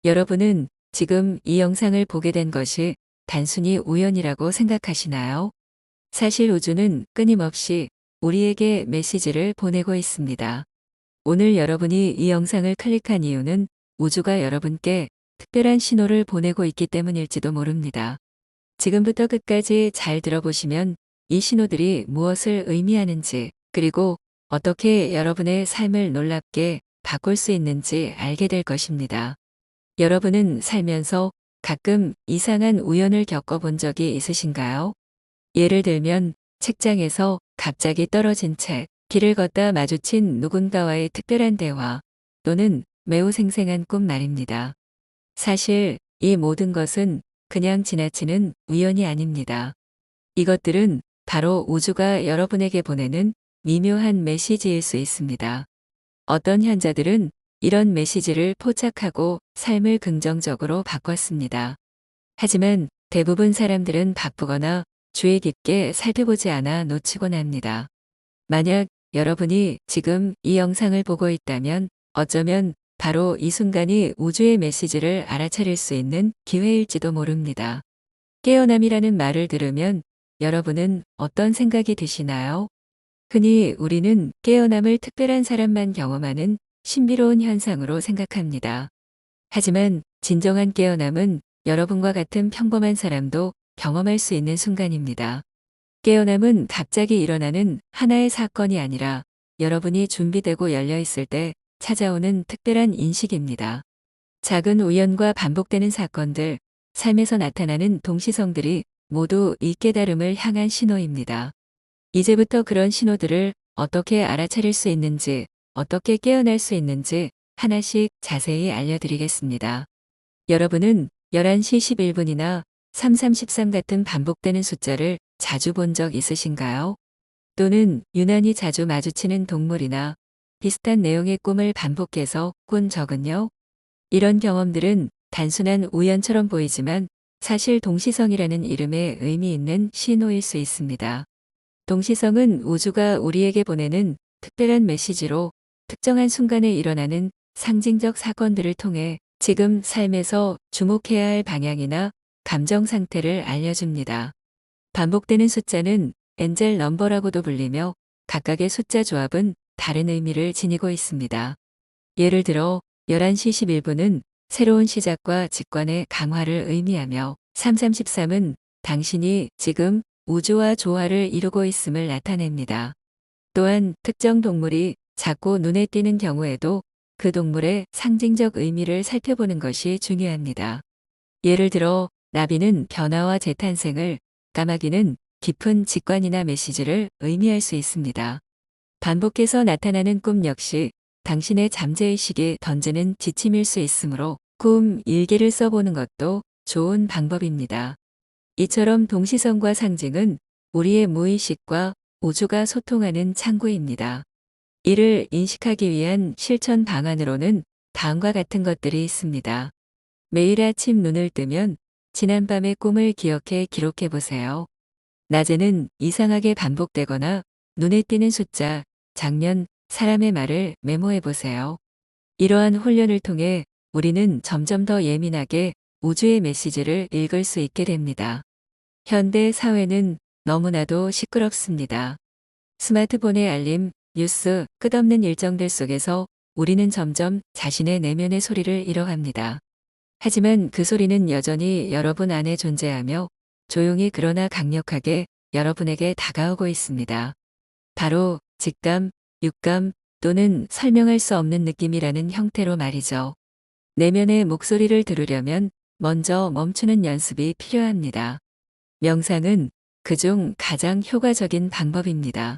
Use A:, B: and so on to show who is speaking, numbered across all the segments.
A: 여러분은 지금 이 영상을 보게 된 것이 단순히 우연이라고 생각하시나요? 사실 우주는 끊임없이 우리에게 메시지를 보내고 있습니다. 오늘 여러분이 이 영상을 클릭한 이유는 우주가 여러분께 특별한 신호를 보내고 있기 때문일지도 모릅니다. 지금부터 끝까지 잘 들어보시면 이 신호들이 무엇을 의미하는지, 그리고 어떻게 여러분의 삶을 놀랍게 바꿀 수 있는지 알게 될 것입니다. 여러분은 살면서 가끔 이상한 우연을 겪어본 적이 있으신가요? 예를 들면 책장에서 갑자기 떨어진 책, 길을 걷다 마주친 누군가와의 특별한 대화, 또는 매우 생생한 꿈 말입니다. 사실 이 모든 것은 그냥 지나치는 우연이 아닙니다. 이것들은 바로 우주가 여러분에게 보내는 미묘한 메시지일 수 있습니다. 어떤 현자들은 이런 메시지를 포착하고 삶을 긍정적으로 바꿨습니다. 하지만 대부분 사람들은 바쁘거나 주의 깊게 살펴보지 않아 놓치곤 합니다. 만약 여러분이 지금 이 영상을 보고 있다면 어쩌면 바로 이 순간이 우주의 메시지를 알아차릴 수 있는 기회일지도 모릅니다. 깨어남이라는 말을 들으면 여러분은 어떤 생각이 드시나요? 흔히 우리는 깨어남을 특별한 사람만 경험하는 신비로운 현상으로 생각합니다. 하지만 진정한 깨어남은 여러분과 같은 평범한 사람도 경험할 수 있는 순간입니다. 깨어남은 갑자기 일어나는 하나의 사건이 아니라 여러분이 준비되고 열려 있을 때 찾아오는 특별한 인식입니다. 작은 우연과 반복되는 사건들, 삶에서 나타나는 동시성들이 모두 이 깨달음을 향한 신호입니다. 이제부터 그런 신호들을 어떻게 알아차릴 수 있는지, 어떻게 깨어날 수 있는지 하나씩 자세히 알려드리겠습니다. 여러분은 11시 11분이나 3313 같은 반복되는 숫자를 자주 본 적 있으신가요? 또는 유난히 자주 마주치는 동물이나 비슷한 내용의 꿈을 반복해서 꾼 적은요? 이런 경험들은 단순한 우연처럼 보이지만 사실 동시성이라는 이름에 의미 있는 신호일 수 있습니다. 동시성은 우주가 우리에게 보내는 특별한 메시지로 특정한 순간에 일어나는 상징적 사건들을 통해 지금 삶에서 주목해야 할 방향이나 감정 상태를 알려줍니다. 반복되는 숫자는 엔젤 넘버라고도 불리며 각각의 숫자 조합은 다른 의미를 지니고 있습니다. 예를 들어 11시 11분은 새로운 시작과 직관의 강화를 의미하며 3313은 당신이 지금 우주와 조화를 이루고 있음을 나타냅니다. 또한 특정 동물이 작고 눈에 띄는 경우에도 그 동물의 상징적 의미를 살펴보는 것이 중요합니다. 예를 들어 나비는 변화와 재탄생을, 까마귀는 깊은 직관이나 메시지를 의미할 수 있습니다. 반복해서 나타나는 꿈 역시 당신의 잠재의식이 던지는 지침일 수 있으므로 꿈 일기를 써보는 것도 좋은 방법입니다. 이처럼 동시성과 상징은 우리의 무의식과 우주가 소통하는 창구입니다. 이를 인식하기 위한 실천 방안으로는 다음과 같은 것들이 있습니다. 매일 아침 눈을 뜨면 지난밤의 꿈을 기억해 기록해 보세요. 낮에는 이상하게 반복되거나 눈에 띄는 숫자, 장면, 사람의 말을 메모해 보세요. 이러한 훈련을 통해 우리는 점점 더 예민하게 우주의 메시지를 읽을 수 있게 됩니다. 현대 사회는 너무나도 시끄럽습니다. 스마트폰의 알림, 뉴스, 끝없는 일정들 속에서 우리는 점점 자신의 내면의 소리를 잃어갑니다. 하지만 그 소리는 여전히 여러분 안에 존재하며 조용히 그러나 강력하게 여러분에게 다가오고 있습니다. 바로 직감, 육감 또는 설명할 수 없는 느낌이라는 형태로 말이죠. 내면의 목소리를 들으려면 먼저 멈추는 연습이 필요합니다. 명상은 그중 가장 효과적인 방법입니다.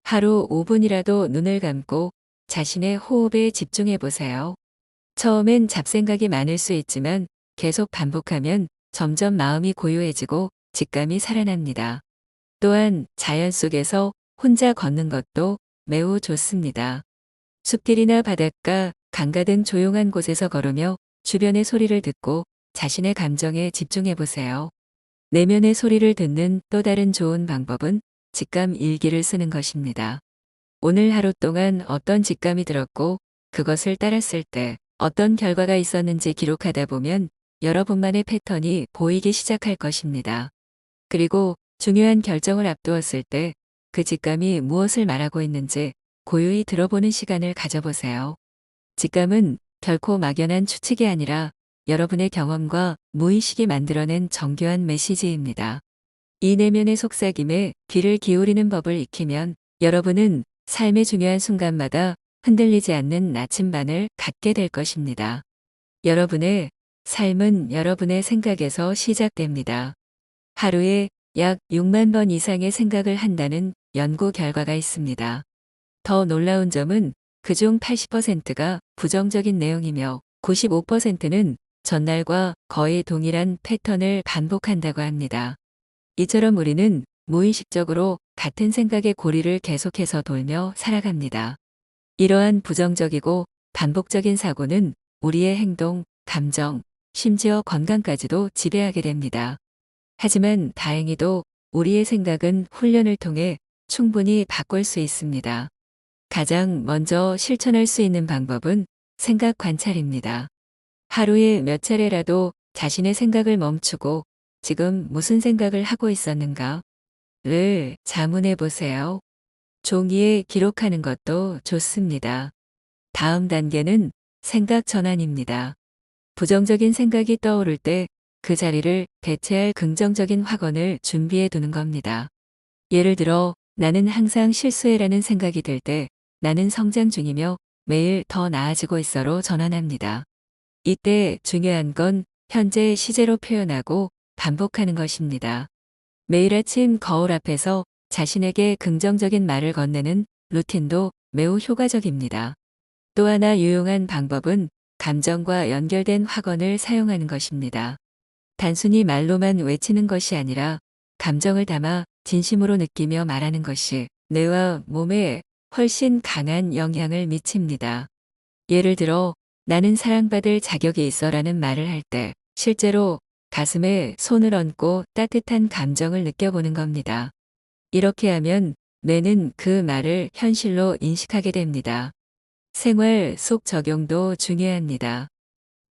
A: 하루 5분이라도 눈을 감고 자신의 호흡에 집중해 보세요. 처음엔 잡생각이 많을 수 있지만 계속 반복하면 점점 마음이 고요해지고 직감이 살아납니다. 또한 자연 속에서 혼자 걷는 것도 매우 좋습니다. 숲길이나 바닷가, 강가 등 조용한 곳에서 걸으며 주변의 소리를 듣고 자신의 감정에 집중해 보세요. 내면의 소리를 듣는 또 다른 좋은 방법은 직감 일기를 쓰는 것입니다. 오늘 하루 동안 어떤 직감이 들었고 그것을 따랐을 때 어떤 결과가 있었는지 기록하다 보면 여러분만의 패턴이 보이기 시작할 것입니다. 그리고 중요한 결정을 앞두었을 때 그 직감이 무엇을 말하고 있는지 고요히 들어보는 시간을 가져보세요. 직감은 결코 막연한 추측이 아니라 여러분의 경험과 무의식이 만들어낸 정교한 메시지입니다. 이 내면의 속삭임에 귀를 기울이는 법을 익히면 여러분은 삶의 중요한 순간마다 흔들리지 않는 나침반을 갖게 될 것입니다. 여러분의 삶은 여러분의 생각에서 시작됩니다. 하루에 약 6만 번 이상의 생각을 한다는 연구 결과가 있습니다. 더 놀라운 점은 그중 80%가 부정적인 내용이며 95%는 전날과 거의 동일한 패턴을 반복한다고 합니다. 이처럼 우리는 무의식적으로 같은 생각의 고리를 계속해서 돌며 살아갑니다. 이러한 부정적이고 반복적인 사고는 우리의 행동, 감정, 심지어 건강까지도 지배하게 됩니다. 하지만 다행히도 우리의 생각은 훈련을 통해 충분히 바꿀 수 있습니다. 가장 먼저 실천할 수 있는 방법은 생각 관찰입니다. 하루에 몇 차례라도 자신의 생각을 멈추고 지금 무슨 생각을 하고 있었는가? 를 자문해 보세요. 종이에 기록하는 것도 좋습니다. 다음 단계는 생각 전환입니다. 부정적인 생각이 떠오를 때 그 자리를 대체할 긍정적인 확언을 준비해 두는 겁니다. 예를 들어, 나는 항상 실수해라는 생각이 들 때 나는 성장 중이며 매일 더 나아지고 있어로 전환합니다. 이때 중요한 건 현재 시제로 표현하고 반복하는 것입니다. 매일 아침 거울 앞에서 자신에게 긍정적인 말을 건네는 루틴도 매우 효과적입니다. 또 하나 유용한 방법은 감정과 연결된 확언을 사용하는 것입니다. 단순히 말로만 외치는 것이 아니라 감정을 담아 진심으로 느끼며 말하는 것이 뇌와 몸에 훨씬 강한 영향을 미칩니다. 예를 들어, 나는 사랑받을 자격이 있어라는 말을 할 때 실제로 가슴에 손을 얹고 따뜻한 감정을 느껴보는 겁니다. 이렇게 하면 뇌는 그 말을 현실로 인식하게 됩니다. 생활 속 적용도 중요합니다.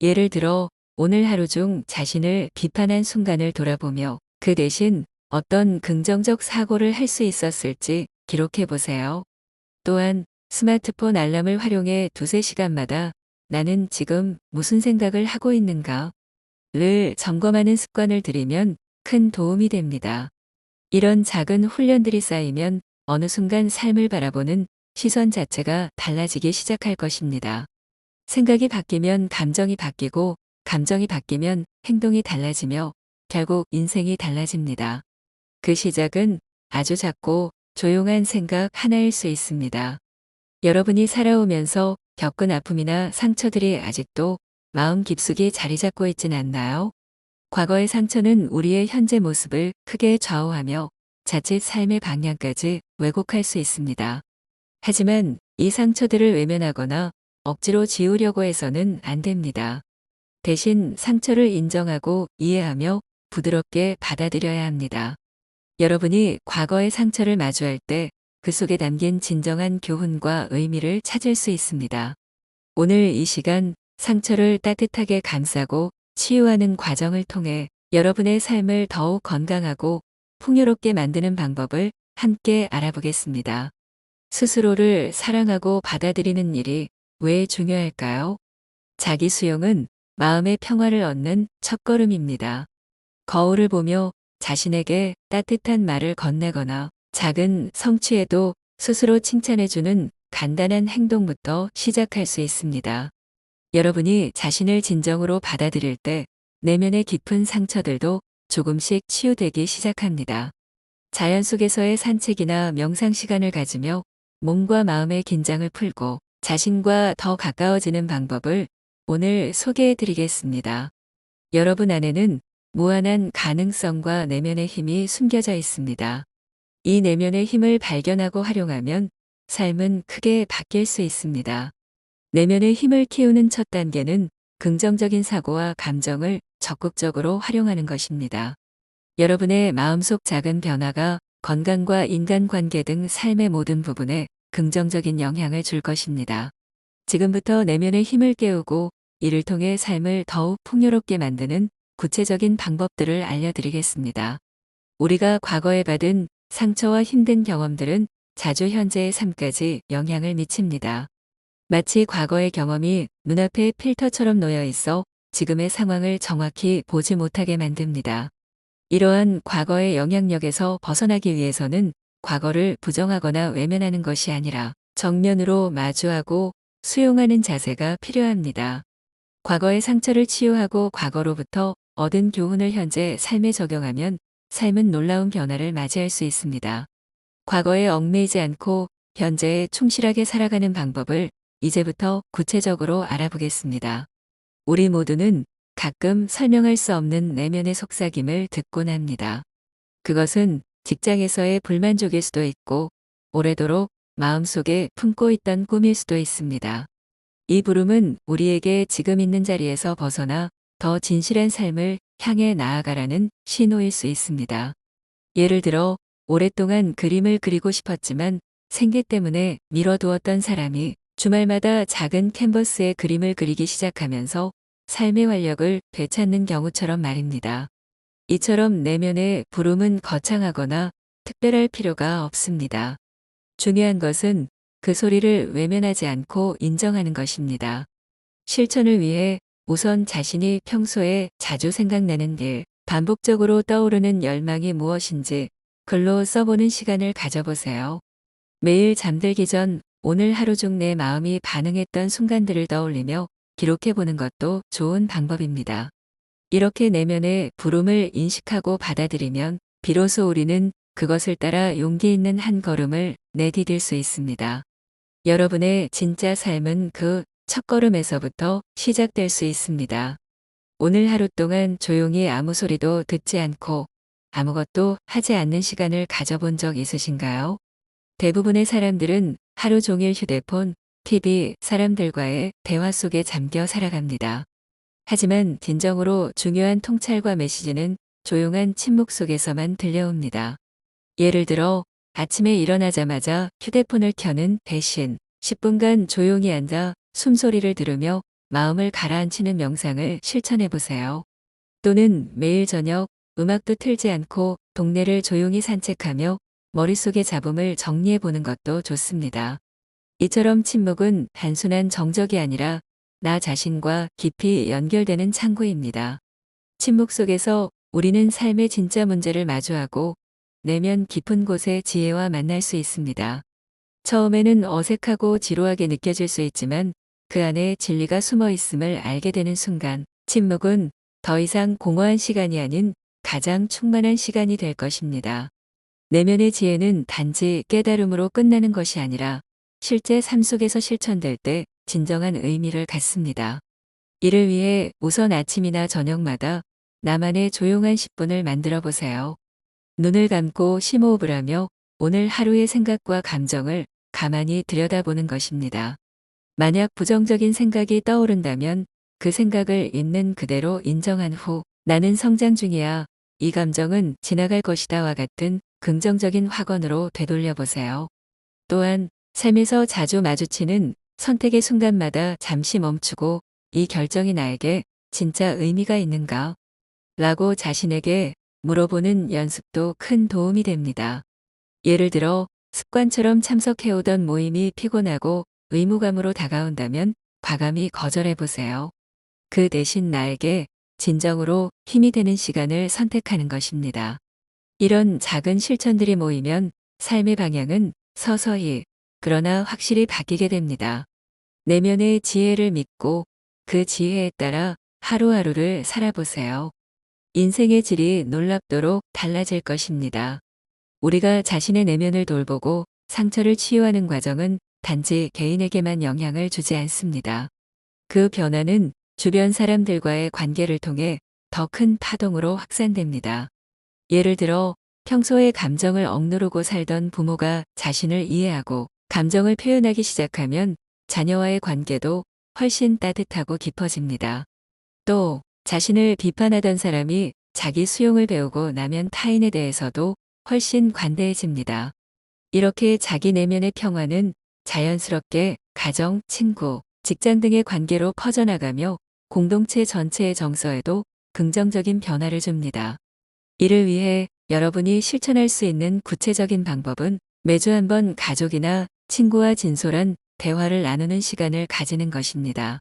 A: 예를 들어, 오늘 하루 중 자신을 비판한 순간을 돌아보며 그 대신 어떤 긍정적 사고를 할 수 있었을지 기록해 보세요. 또한 스마트폰 알람을 활용해 두세 시간마다 나는 지금 무슨 생각을 하고 있는가? 를 점검하는 습관을 들이면 큰 도움이 됩니다. 이런 작은 훈련들이 쌓이면 어느 순간 삶을 바라보는 시선 자체가 달라지기 시작할 것입니다. 생각이 바뀌면 감정이 바뀌고 감정이 바뀌면 행동이 달라지며 결국 인생이 달라집니다. 그 시작은 아주 작고 조용한 생각 하나일 수 있습니다. 여러분이 살아오면서 겪은 아픔이나 상처들이 아직도 마음 깊숙이 자리 잡고 있진 않나요? 과거의 상처는 우리의 현재 모습을 크게 좌우하며 자칫 삶의 방향까지 왜곡할 수 있습니다. 하지만 이 상처들을 외면하거나 억지로 지우려고 해서는 안 됩니다. 대신 상처를 인정하고 이해하며 부드럽게 받아들여야 합니다. 여러분이 과거의 상처를 마주할 때 그 속에 담긴 진정한 교훈과 의미를 찾을 수 있습니다. 오늘 이 시간 상처를 따뜻하게 감싸고 치유하는 과정을 통해 여러분의 삶을 더욱 건강하고 풍요롭게 만드는 방법을 함께 알아보겠습니다. 스스로를 사랑하고 받아들이는 일이 왜 중요할까요? 자기 수용은 마음의 평화를 얻는 첫걸음입니다. 거울을 보며 자신에게 따뜻한 말을 건네거나 작은 성취에도 스스로 칭찬해주는 간단한 행동부터 시작할 수 있습니다. 여러분이 자신을 진정으로 받아들일 때 내면의 깊은 상처들도 조금씩 치유되기 시작합니다. 자연 속에서의 산책이나 명상 시간을 가지며 몸과 마음의 긴장을 풀고 자신과 더 가까워지는 방법을 오늘 소개해 드리겠습니다. 여러분 안에는 무한한 가능성과 내면의 힘이 숨겨져 있습니다. 이 내면의 힘을 발견하고 활용하면 삶은 크게 바뀔 수 있습니다. 내면의 힘을 키우는 첫 단계는 긍정적인 사고와 감정을 적극적으로 활용하는 것입니다. 여러분의 마음속 작은 변화가 건강과 인간관계 등 삶의 모든 부분에 긍정적인 영향을 줄 것입니다. 지금부터 내면의 힘을 깨우고 이를 통해 삶을 더욱 풍요롭게 만드는 구체적인 방법들을 알려드리겠습니다. 우리가 과거에 받은 상처와 힘든 경험들은 자주 현재의 삶까지 영향을 미칩니다. 마치 과거의 경험이 눈앞에 필터처럼 놓여 있어 지금의 상황을 정확히 보지 못하게 만듭니다. 이러한 과거의 영향력에서 벗어나기 위해서는 과거를 부정하거나 외면하는 것이 아니라 정면으로 마주하고 수용하는 자세가 필요합니다. 과거의 상처를 치유하고 과거로부터 얻은 교훈을 현재 삶에 적용하면 삶은 놀라운 변화를 맞이할 수 있습니다. 과거에 얽매이지 않고 현재에 충실하게 살아가는 방법을 이제부터 구체적으로 알아보겠습니다. 우리 모두는 가끔 설명할 수 없는 내면의 속삭임을 듣곤 합니다. 그것은 직장에서의 불만족일 수도 있고 오래도록 마음속에 품고 있던 꿈일 수도 있습니다. 이 부름은 우리에게 지금 있는 자리에서 벗어나 더 진실한 삶을 향해 나아가라는 신호일 수 있습니다. 예를 들어 오랫동안 그림을 그리고 싶었지만 생계 때문에 미뤄두었던 사람이 주말마다 작은 캔버스에 그림을 그리기 시작하면서 삶의 활력을 되찾는 경우처럼 말입니다. 이처럼 내면의 부름은 거창하거나 특별할 필요가 없습니다. 중요한 것은 그 소리를 외면하지 않고 인정하는 것입니다. 실천을 위해 우선 자신이 평소에 자주 생각나는 일, 반복적으로 떠오르는 열망이 무엇인지 글로 써보는 시간을 가져보세요. 매일 잠들기 전 오늘 하루 중 내 마음이 반응했던 순간들을 떠올리며 기록해보는 것도 좋은 방법입니다. 이렇게 내면의 부름을 인식하고 받아들이면 비로소 우리는 그것을 따라 용기 있는 한 걸음을 내디딜 수 있습니다. 여러분의 진짜 삶은 그 첫걸음에서부터 시작될 수 있습니다. 오늘 하루 동안 조용히 아무 소리도 듣지 않고 아무것도 하지 않는 시간을 가져본 적 있으신가요? 대부분의 사람들은 하루 종일 휴대폰, TV, 사람들과의 대화 속에 잠겨 살아갑니다. 하지만 진정으로 중요한 통찰과 메시지는 조용한 침묵 속에서만 들려옵니다. 예를 들어 아침에 일어나자마자 휴대폰을 켜는 대신 10분간 조용히 앉아 숨소리를 들으며 마음을 가라앉히는 명상을 실천해 보세요. 또는 매일 저녁 음악도 틀지 않고 동네를 조용히 산책하며 머릿속의 잡음을 정리해 보는 것도 좋습니다. 이처럼 침묵은 단순한 정적이 아니라 나 자신과 깊이 연결되는 창구입니다. 침묵 속에서 우리는 삶의 진짜 문제를 마주하고 내면 깊은 곳의 지혜와 만날 수 있습니다. 처음에는 어색하고 지루하게 느껴질 수 있지만 그 안에 진리가 숨어 있음을 알게 되는 순간 침묵은 더 이상 공허한 시간이 아닌 가장 충만한 시간이 될 것입니다. 내면의 지혜는 단지 깨달음으로 끝나는 것이 아니라 실제 삶 속에서 실천될 때 진정한 의미를 갖습니다. 이를 위해 우선 아침이나 저녁마다 나만의 조용한 10분을 만들어 보세요. 눈을 감고 심호흡을 하며 오늘 하루의 생각과 감정을 가만히 들여다보는 것입니다. 만약 부정적인 생각이 떠오른다면 그 생각을 있는 그대로 인정한 후 나는 성장 중이야. 이 감정은 지나갈 것이다와 같은 긍정적인 확언으로 되돌려 보세요. 또한 삶에서 자주 마주치는 선택의 순간마다 잠시 멈추고 이 결정이 나에게 진짜 의미가 있는가? 라고 자신에게 물어보는 연습도 큰 도움이 됩니다. 예를 들어 습관처럼 참석해오던 모임이 피곤하고 의무감으로 다가온다면 과감히 거절해 보세요. 그 대신 나에게 진정으로 힘이 되는 시간을 선택하는 것입니다. 이런 작은 실천들이 모이면 삶의 방향은 서서히 그러나 확실히 바뀌게 됩니다. 내면의 지혜를 믿고 그 지혜에 따라 하루하루를 살아보세요. 인생의 질이 놀랍도록 달라질 것입니다. 우리가 자신의 내면을 돌보고 상처를 치유하는 과정은 단지 개인에게만 영향을 주지 않습니다. 그 변화는 주변 사람들과의 관계를 통해 더 큰 파동으로 확산됩니다. 예를 들어 평소에 감정을 억누르고 살던 부모가 자신을 이해하고 감정을 표현하기 시작하면 자녀와의 관계도 훨씬 따뜻하고 깊어집니다. 또 자신을 비판하던 사람이 자기 수용을 배우고 나면 타인에 대해서도 훨씬 관대해집니다. 이렇게 자기 내면의 평화는 자연스럽게 가정, 친구, 직장 등의 관계로 퍼져나가며 공동체 전체의 정서에도 긍정적인 변화를 줍니다. 이를 위해 여러분이 실천할 수 있는 구체적인 방법은 매주 한번 가족이나 친구와 진솔한 대화를 나누는 시간을 가지는 것입니다.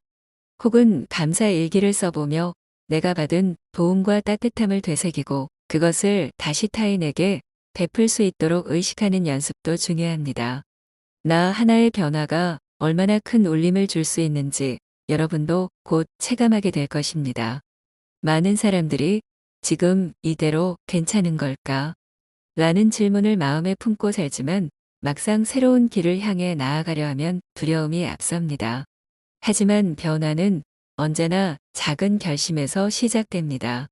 A: 혹은 감사 일기를 써보며 내가 받은 도움과 따뜻함을 되새기고 그것을 다시 타인에게 베풀 수 있도록 의식하는 연습도 중요합니다. 나 하나의 변화가 얼마나 큰 울림을 줄 수 있는지 여러분도 곧 체감하게 될 것입니다. 많은 사람들이 지금 이대로 괜찮은 걸까? 라는 질문을 마음에 품고 살지만 막상 새로운 길을 향해 나아가려 하면 두려움이 앞섭니다. 하지만 변화는 언제나 작은 결심에서 시작됩니다.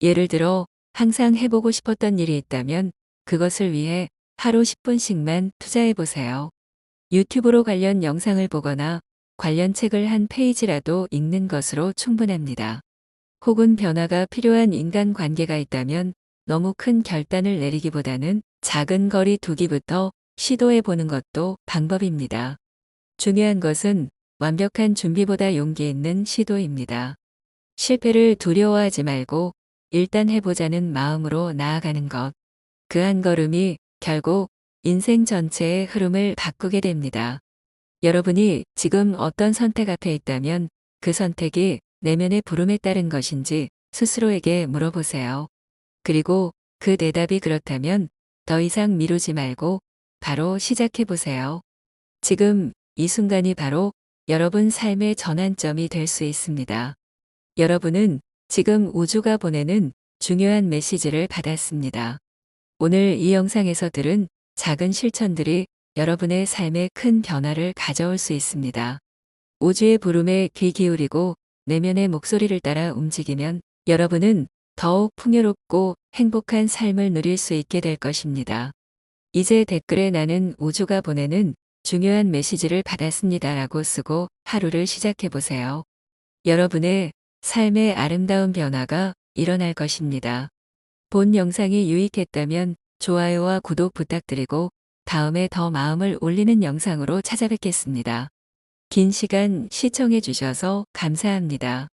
A: 예를 들어 항상 해보고 싶었던 일이 있다면 그것을 위해 하루 10분씩만 투자해 보세요. 유튜브로 관련 영상을 보거나 관련 책을 한 페이지라도 읽는 것으로 충분합니다. 혹은 변화가 필요한 인간관계가 있다면 너무 큰 결단을 내리기보다는 작은 거리 두기부터 시도해 보는 것도 방법입니다. 중요한 것은 완벽한 준비보다 용기 있는 시도입니다. 실패를 두려워하지 말고 일단 해보자는 마음으로 나아가는 것. 그 한 걸음이 결국 인생 전체의 흐름을 바꾸게 됩니다. 여러분이 지금 어떤 선택 앞에 있다면 그 선택이 내면의 부름에 따른 것인지 스스로에게 물어보세요. 그리고 그 대답이 그렇다면 더 이상 미루지 말고 바로 시작해 보세요. 지금 이 순간이 바로 여러분 삶의 전환점이 될 수 있습니다. 여러분은 지금 우주가 보내는 중요한 메시지를 받았습니다. 오늘 이 영상에서 들은 작은 실천들이 여러분의 삶에 큰 변화를 가져올 수 있습니다. 우주의 부름에 귀 기울이고 내면의 목소리를 따라 움직이면 여러분은 더욱 풍요롭고 행복한 삶을 누릴 수 있게 될 것입니다. 이제 댓글에 나는 우주가 보내는 중요한 메시지를 받았습니다라고 쓰고 하루를 시작해 보세요. 여러분의 삶의 아름다운 변화가 일어날 것입니다. 본 영상이 유익했다면 좋아요와 구독 부탁드리고 다음에 더 마음을 울리는 영상으로 찾아뵙겠습니다. 긴 시간 시청해 주셔서 감사합니다.